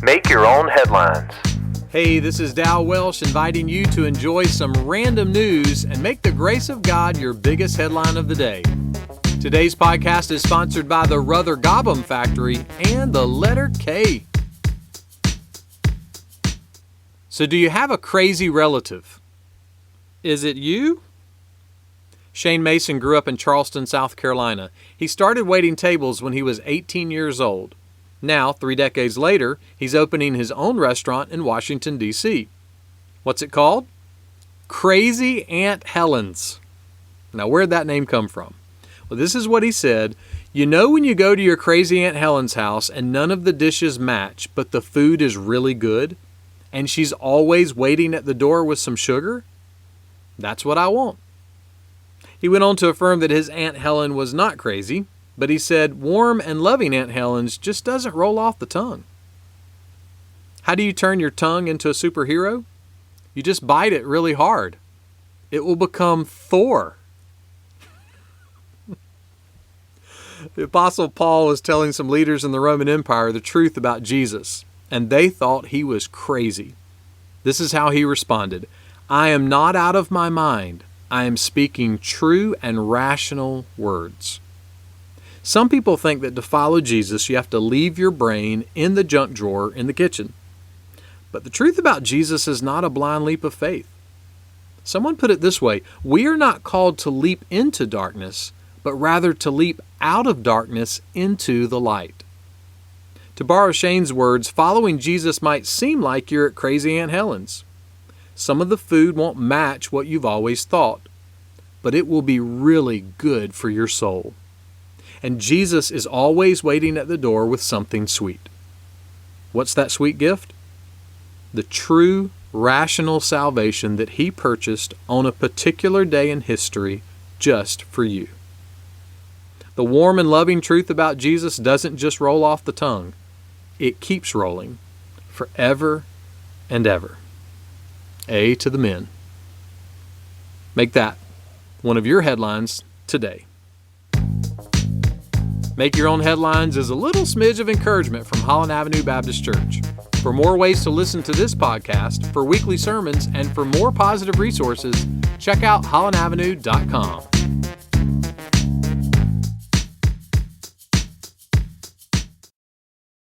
Make your own headlines. Hey, this is Dow Welsh inviting you to enjoy some random news and make the grace of God your biggest headline of the day. Today's podcast is sponsored by the Ruthergobham Factory and the letter K. So do you have a crazy relative? Is it you? Shane Mason grew up in Charleston, South Carolina. He started waiting tables when he was 18 years old. Now, 3 decades later, he's opening his own restaurant in Washington, D.C. What's it called? Crazy Aunt Helen's. Now, where'd that name come from? Well, this is what he said. You know when you go to your Crazy Aunt Helen's house and none of the dishes match, but the food is really good, and she's always waiting at the door with some sugar? That's what I want. He went on to affirm that his Aunt Helen was not crazy, but he said warm and loving Aunt Helen's just doesn't roll off the tongue. How do you turn your tongue into a superhero? You just bite it really hard. It will become Thor. The Apostle Paul was telling some leaders in the Roman Empire the truth about Jesus, and they thought he was crazy. This is how he responded. I am not out of my mind. I am speaking true and rational words. Some people think that to follow Jesus, you have to leave your brain in the junk drawer in the kitchen. But the truth about Jesus is not a blind leap of faith. Someone put it this way, we are not called to leap into darkness, but rather to leap out of darkness into the light. To borrow Shane's words, following Jesus might seem like you're at Crazy Aunt Helen's. Some of the food won't match what you've always thought, but it will be really good for your soul. And Jesus is always waiting at the door with something sweet. What's that sweet gift? The true, rational salvation that He purchased on a particular day in history just for you. The warm and loving truth about Jesus doesn't just roll off the tongue. It keeps rolling forever and ever. A to the men. Make that one of your headlines today. Make Your Own Headlines is a little smidge of encouragement from Holland Avenue Baptist Church. For more ways to listen to this podcast, for weekly sermons, and for more positive resources, check out hollandavenue.com.